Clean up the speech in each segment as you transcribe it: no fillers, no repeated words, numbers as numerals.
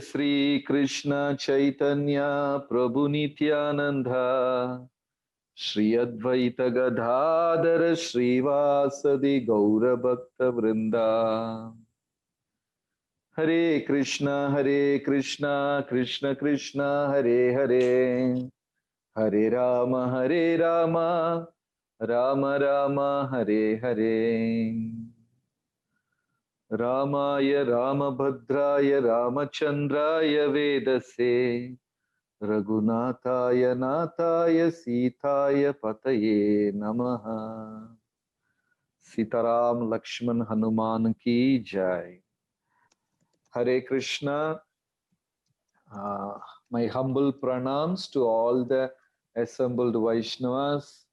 Shri Krishna Chaitanya Prabhu Nityananda Shri Advaita Gadadhara Srivasadi Gaura Bhakta Vrinda Hare Krishna Krishna Krishna Hare Hare Hare Rama Rama Rama Hare Hare Ramaya Ramabhadraya Ramachandraya Vedase Raghunathaya Nathaya Sitaya Pataye Namaha. Sitaram Lakshman Hanuman Ki Jai. Hare Krishna. My humble pranams to all the assembled Vaishnavas.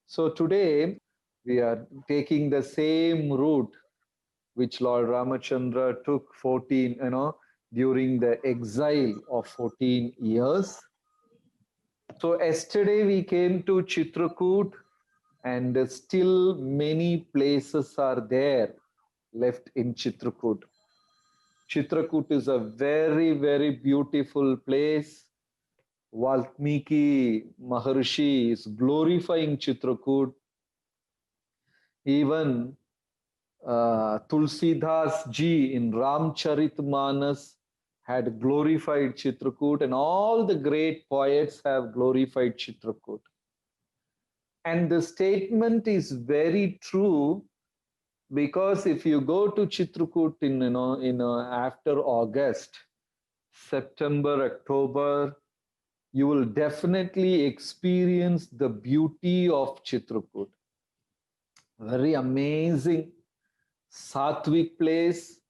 So today we are taking the same route which Lord Ramachandra took during the exile of 14 years. So yesterday we came to Chitrakoot and still many places are there left in Chitrakoot. Chitrakoot is a very, very beautiful place. Valmiki Maharshi is glorifying Chitrakoot. Even Tulsidas ji in Ramcharitmanas had glorified Chitrakoot, and all the great poets have glorified Chitrakoot. And the statement is very true, because if you go to Chitrakoot after August, September, October, you will definitely experience the beauty of Chitrakoot. Very amazing, Sattvic place.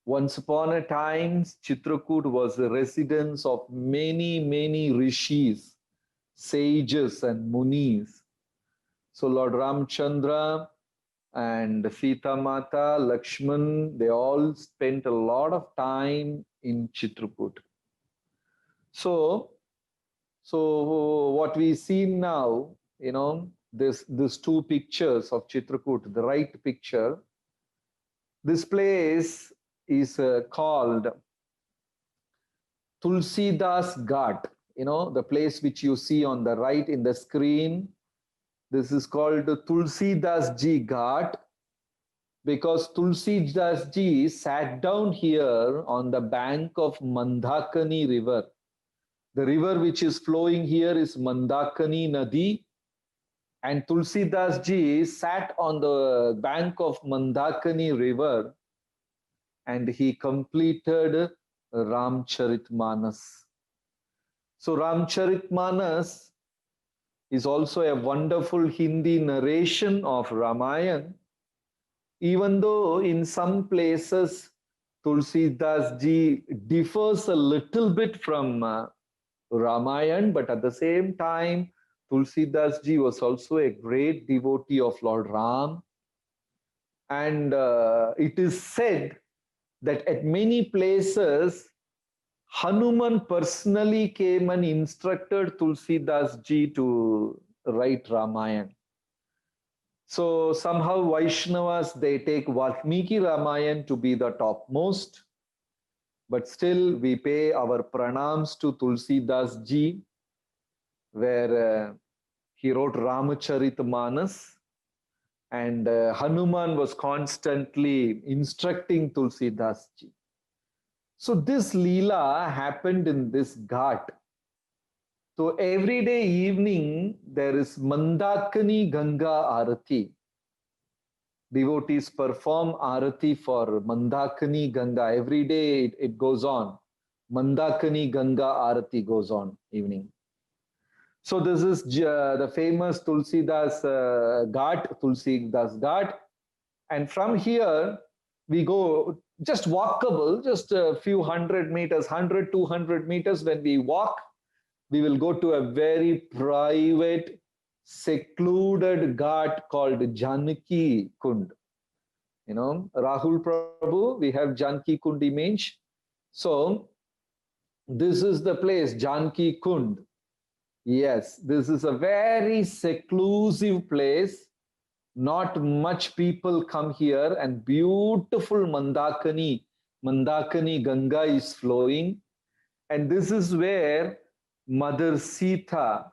Once upon a time, Chitrakoot was the residence of many, many rishis, sages and munis. So Lord Ramchandra and Sita Mata, Lakshman, they all spent a lot of time in Chitrakoot. So what we see now, these two pictures of Chitrakoot, the right picture, this place is called Tulsidas Ghat, the place which you see on the right in the screen. This is called Tulsidas Ji Ghat, because Tulsidas Ji sat down here on the bank of Mandakini river. The river which is flowing here is Mandakini Nadi, and Tulsidas Ji sat on the bank of Mandakini river and he completed Ramcharitmanas. So Ramcharitmanas is also a wonderful Hindi narration of Ramayana, even though in some places Tulsidas Ji differs a little bit from Ramayana, but at the same time Tulsidas Ji was also a great devotee of Lord Ram, and it is said that at many places Hanuman personally came and instructed Tulsidas Ji to write Ramayana. So somehow Vaishnavas, they take Valmiki Ramayana to be the topmost, but still we pay our pranams to Tulsidas Ji, where he wrote Ramcharitmanas, and Hanuman was constantly instructing Tulsidas Ji. So this Leela happened in this ghat. So every day evening there is Mandakini Ganga Arati. Devotees perform Arati for Mandakini Ganga. Every day it goes on. Mandakini Ganga Arati goes on evening. So this is the famous Tulsidas Ghat, Tulsidas Ghat. And from here, we go just walkable, just a few 100 meters, 100, 200 meters. When we walk, we will go to a very private, secluded ghat called Janaki Kund. Rahul Prabhu, we have Janaki Kund image. So this is the place, Janaki Kund. Yes, this is a very seclusive place. Not much people come here, and beautiful Mandakini Mandakini Ganga is flowing. And this is where Mother Sita,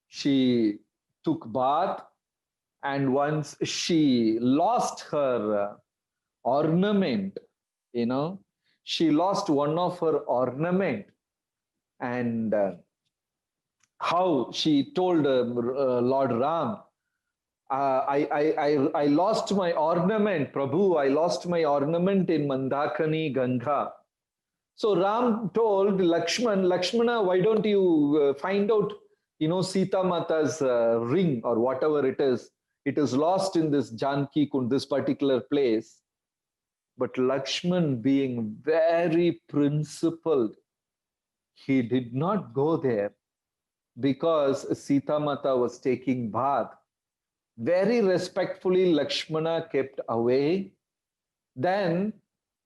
she took bath, and once she lost her ornament, she lost one of her ornament, and how she told Lord Ram, I lost my ornament, Prabhu, I lost my ornament in Mandakini Ganga. So Ram told Lakshmana, why don't you find out, Sita Mata's ring or whatever it is. It is lost in this Janki Kund, this particular place. But Lakshman, being very principled, he did not go there because Sita Mata was taking bath. Very respectfully, Lakshmana kept away. Then,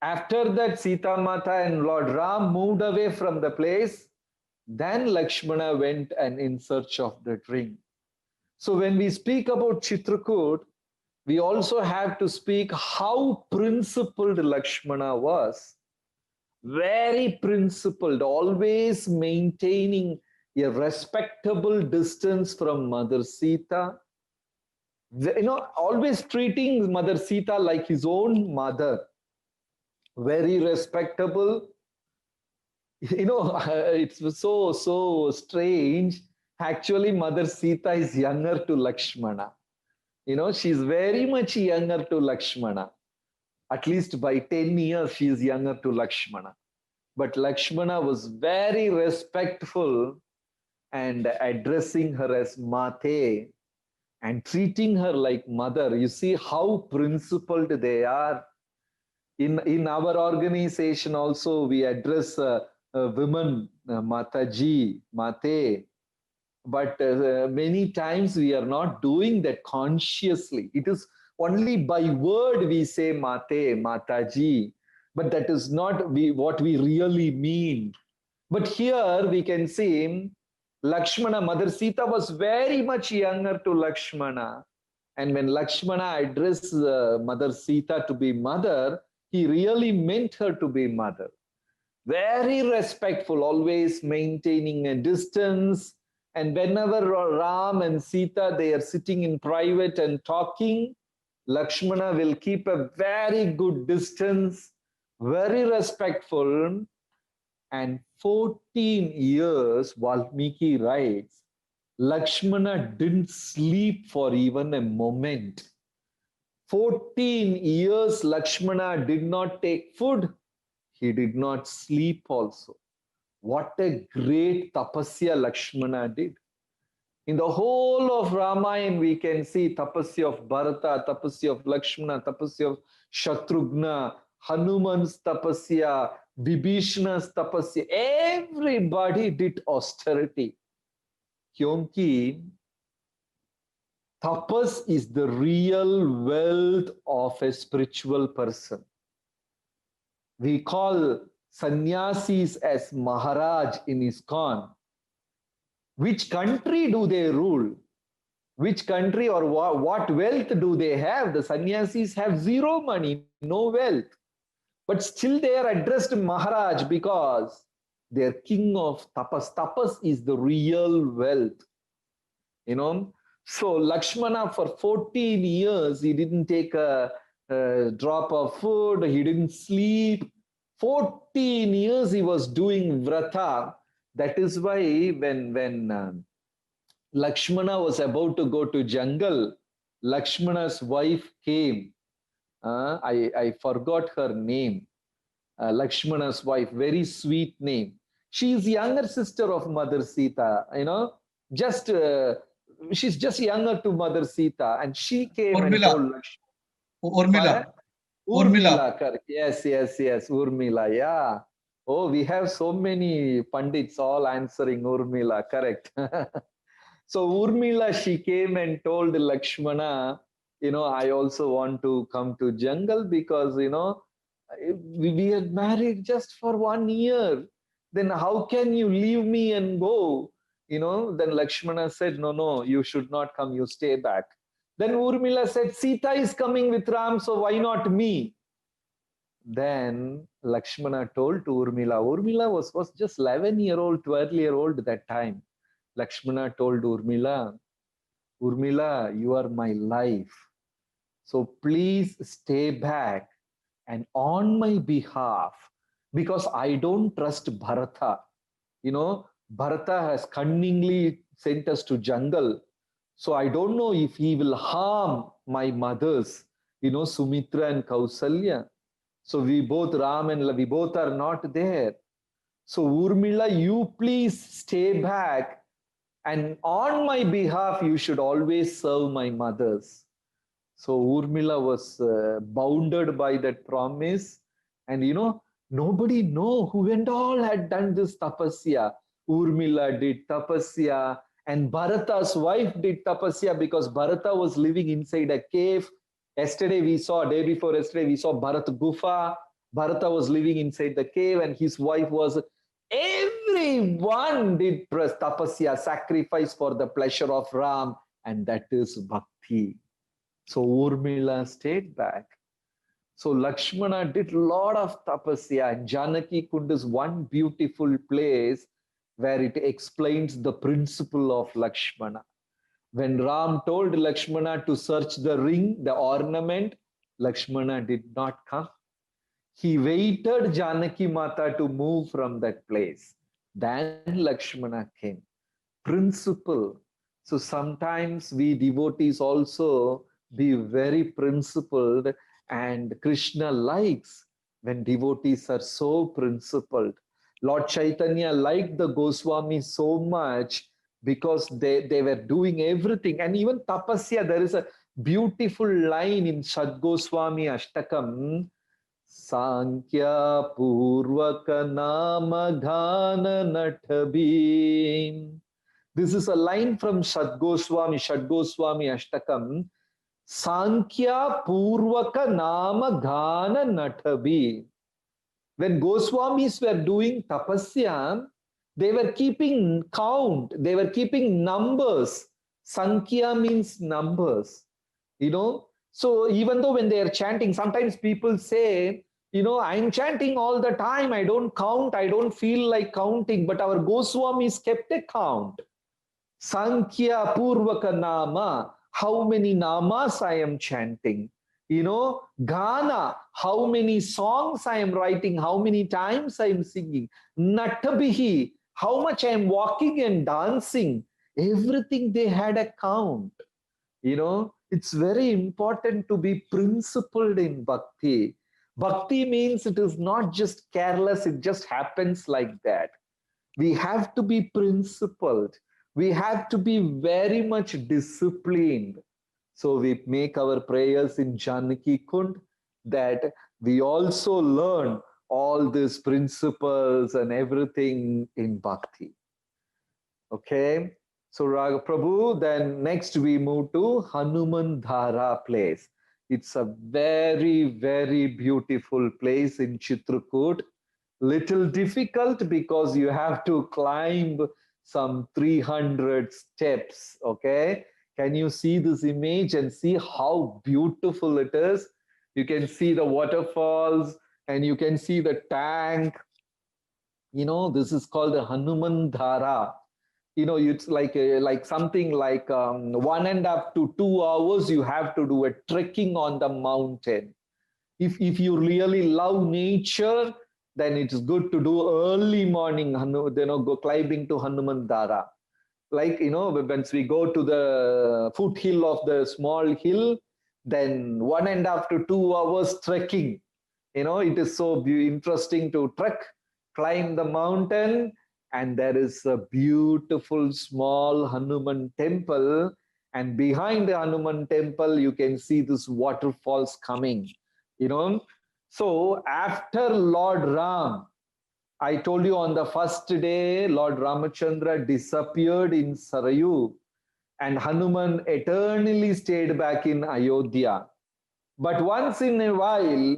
after that, Sita Mata and Lord Ram moved away from the place. Then Lakshmana went and in search of that ring. So when we speak about Chitrakoot, we also have to speak how principled Lakshmana was. Very principled, always maintaining a respectable distance from Mother Sita. Always treating Mother Sita like his own mother. Very respectable. It's so strange. Actually, Mother Sita is younger to Lakshmana. She's very much younger to Lakshmana. At least by 10 years, she is younger to Lakshmana. But Lakshmana was very respectful and addressing her as Mate and treating her like mother. You see how principled they are. In our organization also, we address women, Mataji, Mate. But many times we are not doing that consciously. It is only by word we say Mate, Mataji, but that is not what we really mean. But here we can see Lakshmana, Mother Sita was very much younger to Lakshmana. And when Lakshmana addressed Mother Sita to be mother, he really meant her to be mother. Very respectful, always maintaining a distance. And whenever Ram and Sita, they are sitting in private and talking, Lakshmana will keep a very good distance, very respectful. And 14 years, Valmiki writes, Lakshmana didn't sleep for even a moment. 14 years, Lakshmana did not take food. He did not sleep also. What a great tapasya Lakshmana did. In the whole of Ramayana, we can see tapasya of Bharata, tapasya of Lakshmana, tapasya of Shatrughna, Hanuman's tapasya, Vibhishana's tapasya. Everybody did austerity. Kyonki tapas is the real wealth of a spiritual person. We call sannyasis as Maharaj in ISKCON. Which country do they rule? Which country or what wealth do they have? The sannyasis have zero money, no wealth. But still they are addressed Maharaj because they are king of tapas. Tapas is the real wealth. So Lakshmana for 14 years, he didn't take a drop of food, he didn't sleep. 14 years he was doing vrata. That is why when Lakshmana was about to go to jungle, Lakshmana's wife came. I forgot her name. Lakshmana's wife, very sweet name. She is younger sister of Mother Sita. She's just younger to Mother Sita, and she came Urmila. and told Urmila. Urmila, correct. Yes, Urmila, yeah. Oh, we have so many Pandits all answering Urmila, correct. So Urmila, she came and told Lakshmana, I also want to come to jungle because, we had married just for 1 year. Then how can you leave me and go? Then Lakshmana said, no, you should not come, you stay back. Then Urmila said, Sita is coming with Ram, so why not me? Then Lakshmana told to Urmila, Urmila was just 11-year-old, 12-year-old that time. Lakshmana told Urmila, Urmila, you are my life. So please stay back and on my behalf, because I don't trust Bharata. Bharata has cunningly sent us to jungle. So I don't know if he will harm my mothers, Sumitra and Kausalya. So we both, Ram and we both are not there. So Urmila, you please stay back, and on my behalf, you should always serve my mothers. So Urmila was bounded by that promise. And nobody know who and all had done this tapasya. Urmila did tapasya, and Bharata's wife did tapasya, because Bharata was living inside a cave. Day before yesterday, we saw Bharat Gufa. Bharata was living inside the cave, and his wife was. Everyone did tapasya, sacrifice for the pleasure of Ram, and that is bhakti. So Urmila stayed back. So Lakshmana did a lot of tapasya, and Janaki Kund is one beautiful place where it explains the principle of Lakshmana. When Ram told Lakshmana to search the ring, the ornament, Lakshmana did not come. He waited Janaki Mata to move from that place. Then Lakshmana came. Principle. So sometimes we devotees also be very principled, and Krishna likes when devotees are so principled. Lord Chaitanya liked the Goswami so much because they were doing everything. And even tapasya, there is a beautiful line in Sad Goswami Ashtakam, Sankhya Purvaka Nama Ghana Nathabim. This is a line from Sad Goswami Ashtakam. Sankhya Purvaka Nama Ghana Nathabhi. When Goswamis were doing tapasya, they were keeping count, they were keeping numbers. Sankhya means numbers. So even though when they are chanting, sometimes people say, I'm chanting all the time, I don't count, I don't feel like counting, but our Goswamis kept a count. Sankhya Purvaka Nama, how many namas I am chanting. Gana, how many songs I am writing, how many times I am singing. Nattabhihi, how much I am walking and dancing. Everything they had a count. It's very important to be principled in bhakti. Bhakti means it is not just careless, it just happens like that. We have to be principled. We have to be very much disciplined. So we make our prayers in Janaki Kund that we also learn all these principles and everything in bhakti. Okay, so Raga Prabhu, then next we move to Hanuman Dhara place. It's a very, very beautiful place in Chitrakoot. Little difficult because you have to climb some 300 steps, okay? Can you see this image and see how beautiful it is? You can see the waterfalls and you can see the tank. This is called the Hanuman Dhara. It's like something like 1.5 to 2 hours you have to do a trekking on the mountain. If you really love nature, then it's good to do early morning, go climbing to Hanuman Dhara. Like, once we go to the foothill of the small hill, then 1.5 to 2 hours trekking. It is so interesting to trek, climb the mountain, and there is a beautiful small Hanuman temple. And behind the Hanuman temple, you can see this waterfalls coming. So after Lord Ram, I told you on the first day, Lord Ramachandra disappeared in Sarayu and Hanuman eternally stayed back in Ayodhya. But once in a while,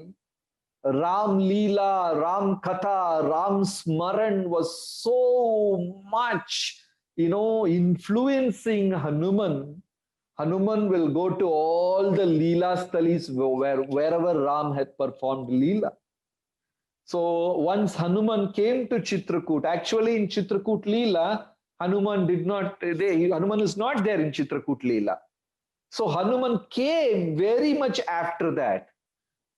Ram Leela, Ram Katha, Ram Smaran was so much, influencing Hanuman. Hanuman will go to all the Leela Stalis wherever Ram had performed Leela. So once Hanuman came to Chitrakoot, actually in Chitrakoot Leela, Hanuman Hanuman is not there in Chitrakoot Leela. So Hanuman came very much after that.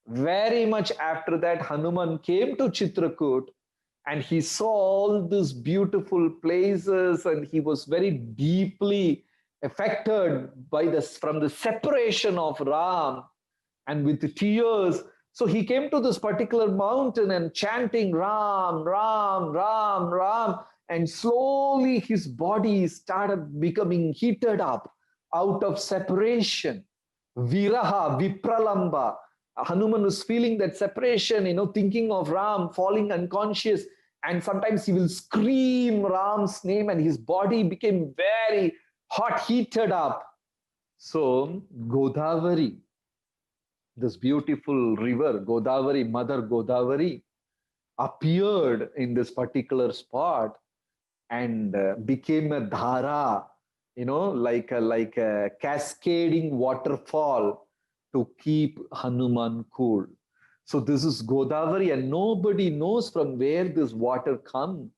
Very much after that, Hanuman came to Chitrakoot and he saw all these beautiful places and he was very deeply affected by from the separation of Ram and with tears. So he came to this particular mountain and chanting Ram, Ram, Ram, Ram. And slowly his body started becoming heated up out of separation. Viraha, Vipralamba. Hanuman was feeling that separation, thinking of Ram, falling unconscious. And sometimes he will scream Ram's name and his body became very hot, heated up. So Godavari, this beautiful river, Godavari, Mother Godavari, appeared in this particular spot and became a dhara, like a cascading waterfall to keep Hanuman cool. So this is Godavari, and nobody knows from where this water comes.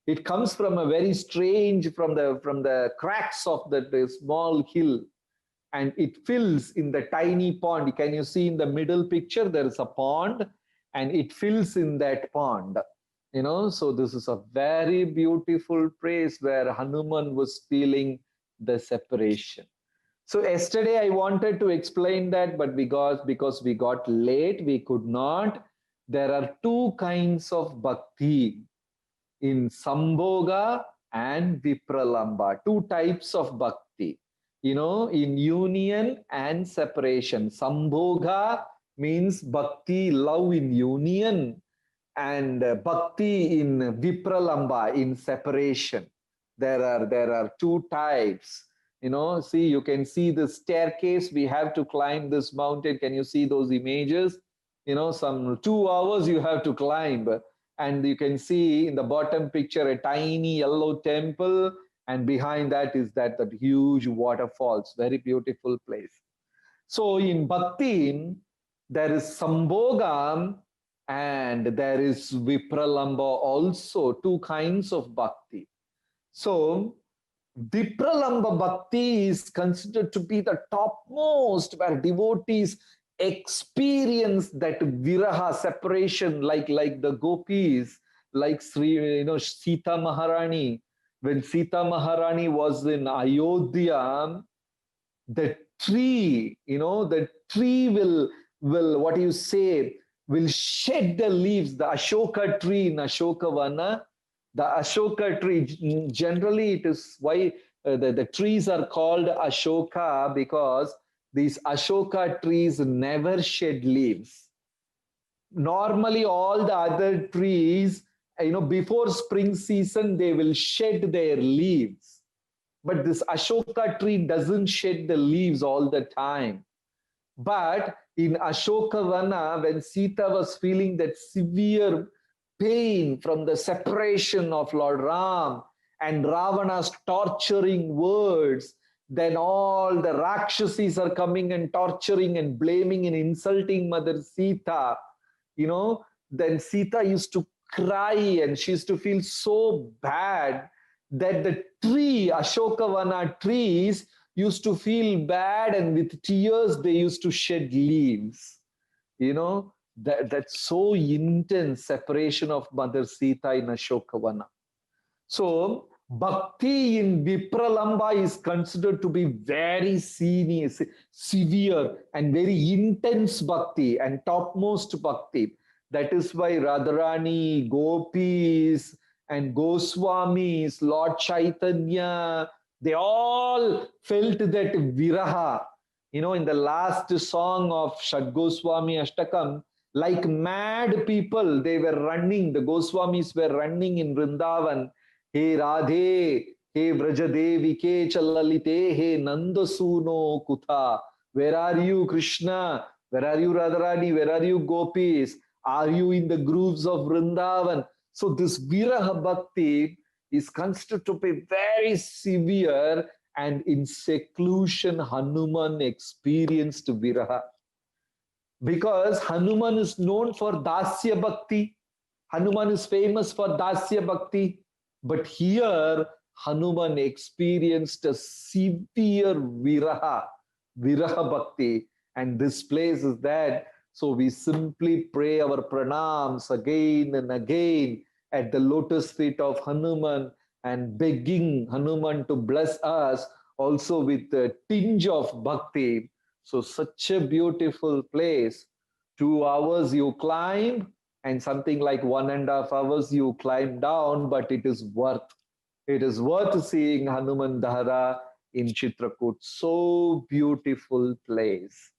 It comes from a very strange, from the cracks of the small hill, and it fills in the tiny pond. Can you see in the middle picture? There is a pond, and it fills in that pond. So this is a very beautiful place where Hanuman was feeling the separation. So yesterday I wanted to explain that, but because we got late, we could not. There are two kinds of bhakti in Sambhoga and Vipralamba, two types of bhakti, in union and separation. Sambhoga means bhakti, love in union, and bhakti in Vipralamba, in separation. There are two types. See, you can see the staircase. We have to climb this mountain. Can you see those images? Some 2 hours you have to climb. And you can see in the bottom picture a tiny yellow temple, and behind that is that huge waterfalls. Very beautiful place. So in Bhakti, there is Sambhoga and there is Vipralamba also, two kinds of Bhakti. So Vipralamba Bhakti is considered to be the topmost, where devotees experience that viraha, separation, like the gopis, like Sita Maharani. When Sita Maharani was in Ayodhya, the tree, the tree will what do you say, will shed the leaves. The Ashoka tree in Ashokavana, the Ashoka tree, generally it is why the trees are called Ashoka, because these Ashoka trees never shed leaves. Normally all the other trees, before spring season, they will shed their leaves. But this Ashoka tree doesn't shed the leaves all the time. But in Ashokavana, when Sita was feeling that severe pain from the separation of Lord Ram and Ravana's torturing words, then all the Rakshasis are coming and torturing and blaming and insulting Mother Sita. Then Sita used to cry and she used to feel so bad that the tree, Ashokavana trees, used to feel bad, and with tears they used to shed leaves. That's so intense separation of Mother Sita in Ashokavana. So bhakti in Vipralamba is considered to be very severe and very intense bhakti and topmost bhakti. That is why Radharani, Gopis, and Goswamis, Lord Chaitanya, they all felt that viraha. In the last song of Shad Goswami Ashtakam, like mad people, they were running, the Goswamis were running in Vrindavan. He Radhe, he Vrajadevi ke Chalalite, he Nandasuno Kutha. Where are you, Krishna? Where are you, Radharani? Where are you, Gopis? Are you in the grooves of Vrindavan? So this viraha bhakti is considered to be very severe, and in seclusion Hanuman experienced viraha. Because Hanuman is known for dasya bhakti. Hanuman is famous for Dasya Bhakti, but here Hanuman experienced a severe Viraha Bhakti, and this place is that. So we simply pray our pranams again and again at the lotus feet of Hanuman and begging Hanuman to bless us also with a tinge of bhakti. So such a beautiful place. 2 hours you climb and something like 1.5 hours you climb down, but it is worth seeing Hanuman Dahara in Chitrakoot. So beautiful place.